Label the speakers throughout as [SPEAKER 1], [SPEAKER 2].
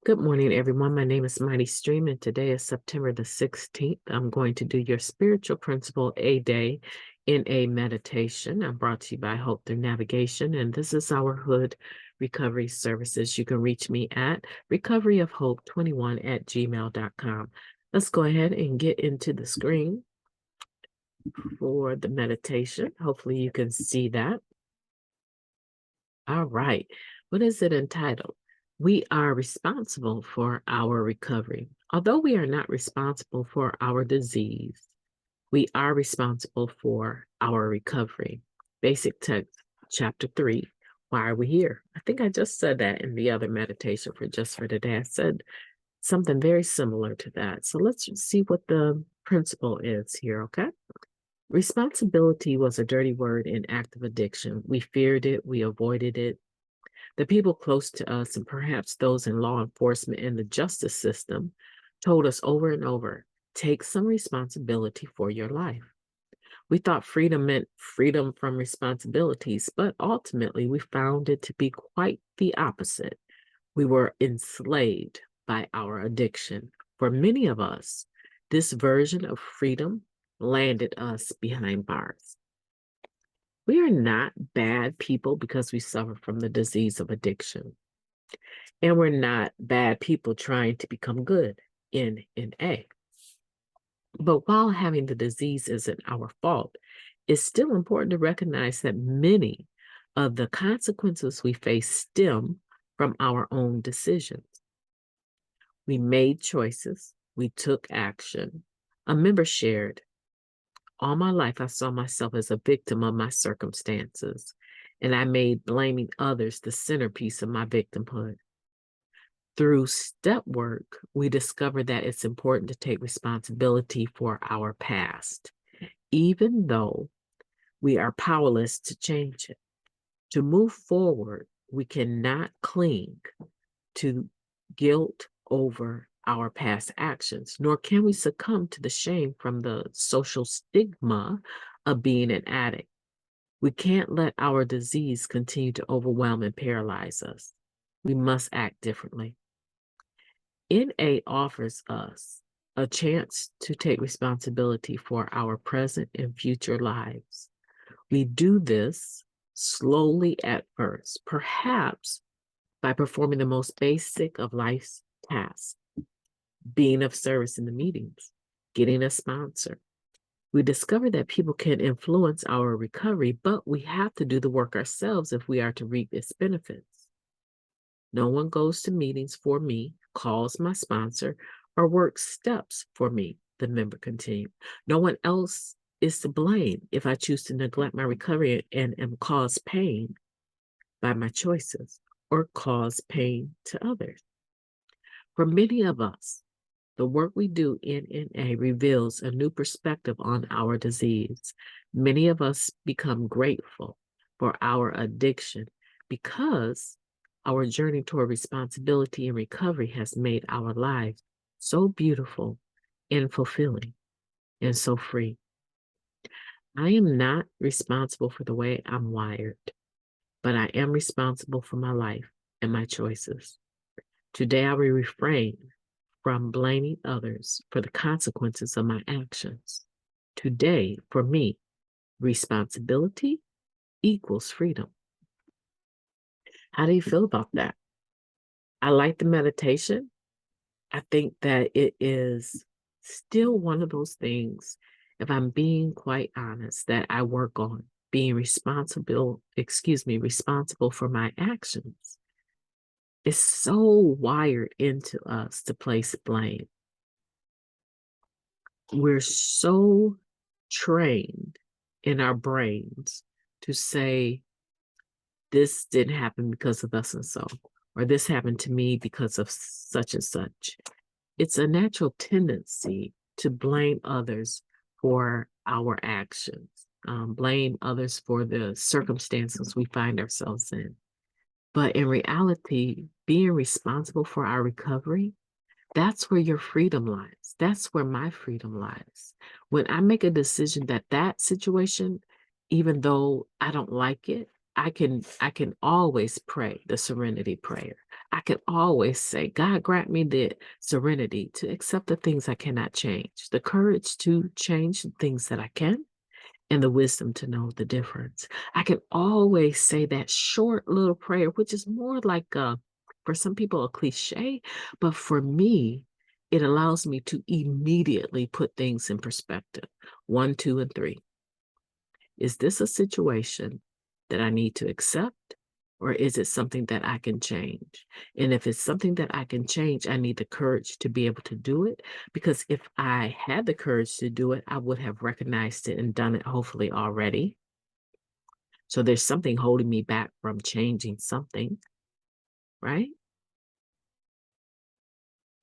[SPEAKER 1] Good morning, everyone. My name is MightyStream, and today is September the 16th. I'm going to do your spiritual principle a day in a meditation. I'm brought to you by Hope Through Navigation, and this is our Hood Recovery Services. You can reach me at recoveryofhope21@gmail.com. Let's go ahead and get into the screen for the meditation. Hopefully you can see that. All right. What is it entitled? We are responsible for our recovery. Although we are not responsible for our disease, we are responsible for our recovery. Basic text, chapter 3. Why are we here? I think I just said that in the other meditation for today. I said something very similar to that. So let's see what the principle is here, okay? Responsibility was a dirty word in active addiction. We feared it, we avoided it. The people close to us, and perhaps those in law enforcement and the justice system, told us over and over, take some responsibility for your life. We thought freedom meant freedom from responsibilities, but ultimately we found it to be quite the opposite. We were enslaved by our addiction. For many of us, this version of freedom landed us behind bars. We are not bad people because we suffer from the disease of addiction. And we're not bad people trying to become good in NA. But while having the disease isn't our fault, it's still important to recognize that many of the consequences we face stem from our own decisions. We made choices, we took action. A member shared, all my life, I saw myself as a victim of my circumstances, and I made blaming others the centerpiece of my victimhood. Through step work, we discovered that it's important to take responsibility for our past, even though we are powerless to change it. To move forward, we cannot cling to guilt over our past actions, nor can we succumb to the shame from the social stigma of being an addict. We can't let our disease continue to overwhelm and paralyze us. We must act differently. NA offers us a chance to take responsibility for our present and future lives. We do this slowly at first, perhaps by performing the most basic of life's tasks, being of service in the meetings, getting a sponsor. We discover that people can influence our recovery, but we have to do the work ourselves if we are to reap its benefits. No one goes to meetings for me, calls my sponsor, or works steps for me, the member continued. No one else is to blame if I choose to neglect my recovery and am caused pain by my choices or cause pain to others. For many of us, the work we do in NA reveals a new perspective on our disease. Many of us become grateful for our addiction because our journey toward responsibility and recovery has made our lives so beautiful and fulfilling and so free. I am not responsible for the way I'm wired, but I am responsible for my life and my choices. Today, I will refrain from blaming others for the consequences of my actions. Today, for me, responsibility equals freedom. How do you feel about that? I like the meditation. I think that it is still one of those things, if I'm being quite honest, that I work on being responsible for my actions. It's so wired into us to place blame. We're so trained in our brains to say, this didn't happen because of us and so, or this happened to me because of such and such. It's a natural tendency to blame others for our actions, blame others for the circumstances we find ourselves in. But in reality, being responsible for our recovery, that's where your freedom lies. That's where my freedom lies. When I make a decision that situation, even though I don't like it, I can always pray the serenity prayer. I can always say, God, grant me the serenity to accept the things I cannot change, the courage to change the things that I can, and the wisdom to know the difference. I can always say that short little prayer, which is more like for some people, a cliche, but for me, it allows me to immediately put things in perspective. 1, 2, and 3. Is this a situation that I need to accept, or is it something that I can change? And if it's something that I can change, I need the courage to be able to do it. Because if I had the courage to do it, I would have recognized it and done it hopefully already. So there's something holding me back from changing something, right?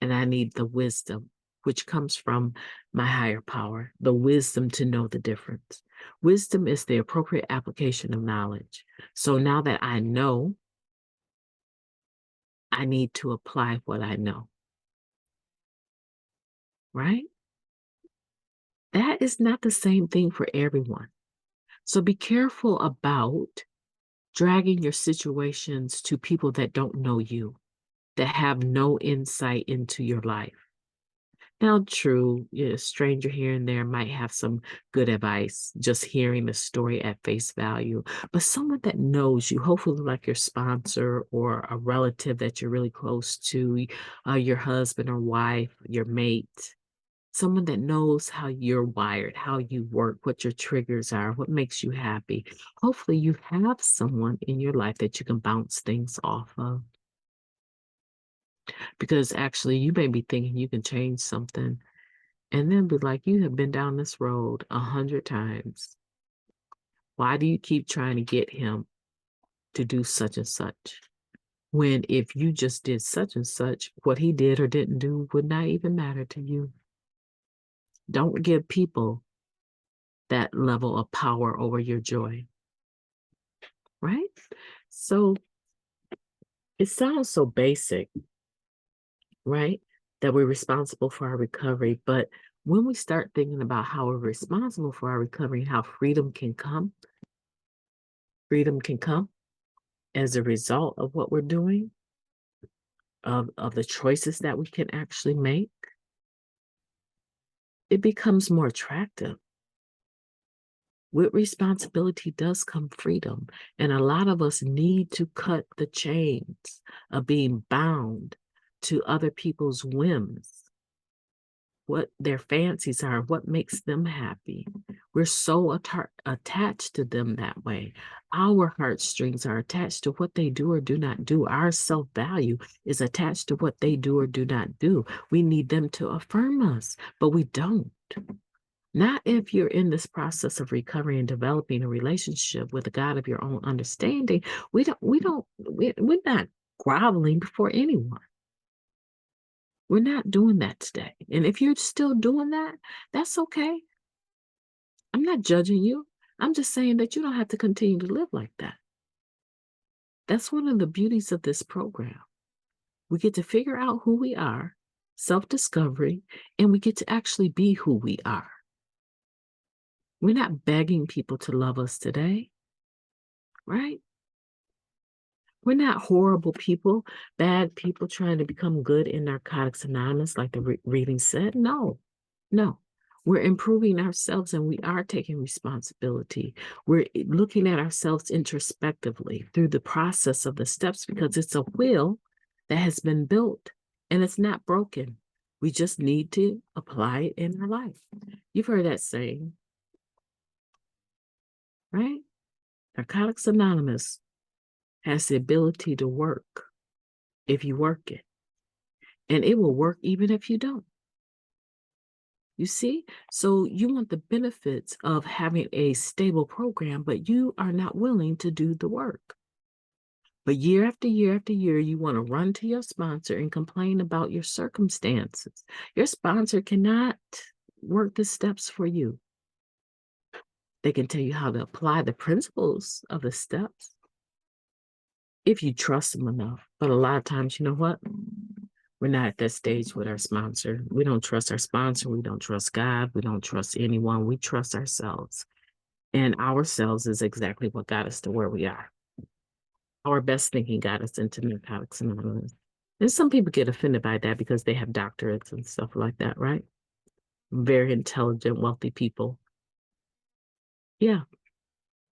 [SPEAKER 1] And I need the wisdom, which comes from my higher power, the wisdom to know the difference. Wisdom is the appropriate application of knowledge. So now that I know, I need to apply what I know, right? That is not the same thing for everyone. So be careful about dragging your situations to people that don't know you, that have no insight into your life. Now, true, a stranger here and there might have some good advice, just hearing the story at face value. But someone that knows you, hopefully like your sponsor or a relative that you're really close to, your husband or wife, your mate, someone that knows how you're wired, how you work, what your triggers are, what makes you happy. Hopefully you have someone in your life that you can bounce things off of. Because actually you may be thinking you can change something and then be like, you have been down this road 100 times. Why do you keep trying to get him to do such and such? When if you just did such and such, what he did or didn't do would not even matter to you. Don't give people that level of power over your joy, right? So it sounds so basic, right? That we're responsible for our recovery. But when we start thinking about how we're responsible for our recovery and how freedom can come as a result of what we're doing, of the choices that we can actually make, it becomes more attractive. With responsibility does come freedom. And a lot of us need to cut the chains of being bound to other people's whims, what their fancies are, what makes them happy. We're so attached to them that way. Our heartstrings are attached to what they do or do not do. Our self-value is attached to what they do or do not do. We need them to affirm us, but we don't. Not if you're in this process of recovery and developing a relationship with a God of your own understanding. We're not groveling before anyone. We're not doing that today. And if you're still doing that, that's okay. I'm not judging you. I'm just saying that you don't have to continue to live like that. That's one of the beauties of this program. We get to figure out who we are, self-discovery, and we get to actually be who we are. We're not begging people to love us today, right? We're not horrible people, bad people trying to become good in Narcotics Anonymous, like the reading said. No. We're improving ourselves and we are taking responsibility. We're looking at ourselves introspectively through the process of the steps because it's a wheel that has been built and it's not broken. We just need to apply it in our life. You've heard that saying, right? Narcotics Anonymous has the ability to work if you work it. And it will work even if you don't. You see? So you want the benefits of having a stable program, but you are not willing to do the work. But year after year after year, you want to run to your sponsor and complain about your circumstances. Your sponsor cannot work the steps for you. They can tell you how to apply the principles of the steps if you trust them enough. But a lot of times, you know what? We're not at that stage with our sponsor. We don't trust our sponsor. We don't trust God. We don't trust anyone. We trust ourselves. And ourselves is exactly what got us to where we are. Our best thinking got us into Narcotics Anonymous. And some people get offended by that because they have doctorates and stuff like that, right? Very intelligent, wealthy people. Yeah.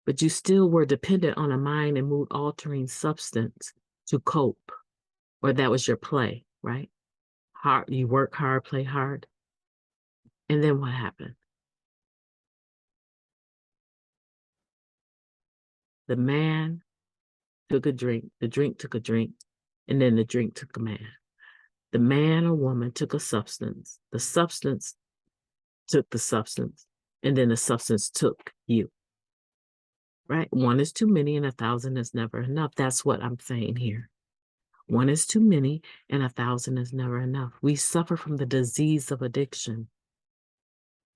[SPEAKER 1] But you still were dependent on a mind and mood altering substance to cope, or that was your play, right? Hard, you work hard, play hard. And then what happened? The man took a drink, the drink took a drink, and then the drink took a man. The man or woman took a substance, the substance took the substance, and then the substance took you, right? One is too many and 1,000 is never enough. That's what I'm saying here. One is too many and 1,000 is never enough. We suffer from the disease of addiction.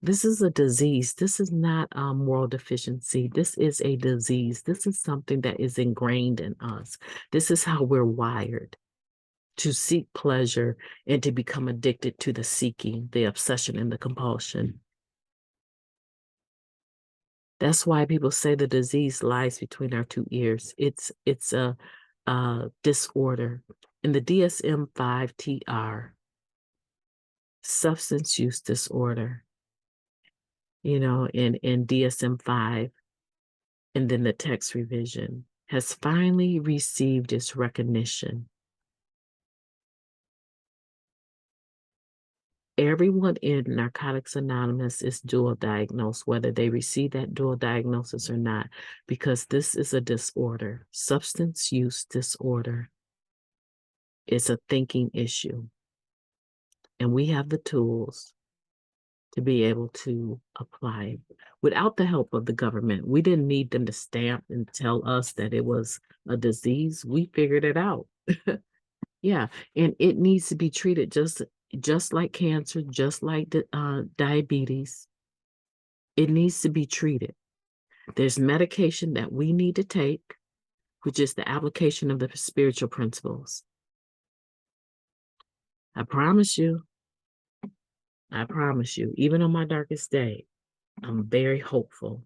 [SPEAKER 1] This is a disease. This is not a moral deficiency. This is a disease. This is something that is ingrained in us. This is how we're wired, to seek pleasure and to become addicted to the seeking, the obsession, and the compulsion. That's why people say the disease lies between our two ears. It's a disorder. In the DSM-5 TR, substance use disorder, in DSM-5, and then the text revision has finally received its recognition. Everyone in Narcotics Anonymous is dual diagnosed, whether they receive that dual diagnosis or not, because this is a disorder. Substance use disorder is a thinking issue. And we have the tools to be able to apply it. Without the help of the government, we didn't need them to stamp and tell us that it was a disease. We figured it out. Yeah, and it needs to be treated just like cancer, just like diabetes. It needs to be treated. There's medication that we need to take, which is the application of the spiritual principles. I promise you, even on my darkest day, I'm very hopeful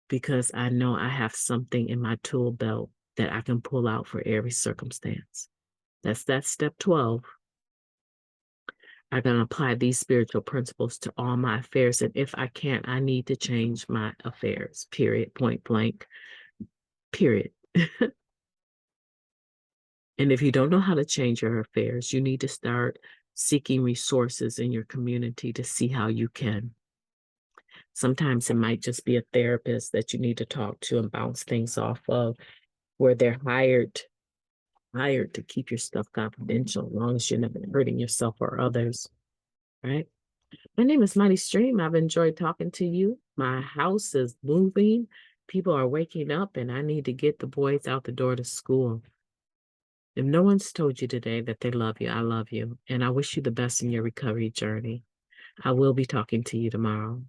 [SPEAKER 1] because I know I have something in my tool belt that I can pull out for every circumstance. That's that step 12. I'm going to apply these spiritual principles to all my affairs. And if I can't, I need to change my affairs, period, point blank, period. And if you don't know how to change your affairs, you need to start seeking resources in your community to see how you can. Sometimes it might just be a therapist that you need to talk to and bounce things off of, where they're hired to keep your stuff confidential, as long as you're not hurting yourself or others, right? My name is MightyStream. I've enjoyed talking to you. My house is moving. People are waking up, and I need to get the boys out the door to school. If no one's told you today that they love you, I love you, and I wish you the best in your recovery journey. I will be talking to you tomorrow.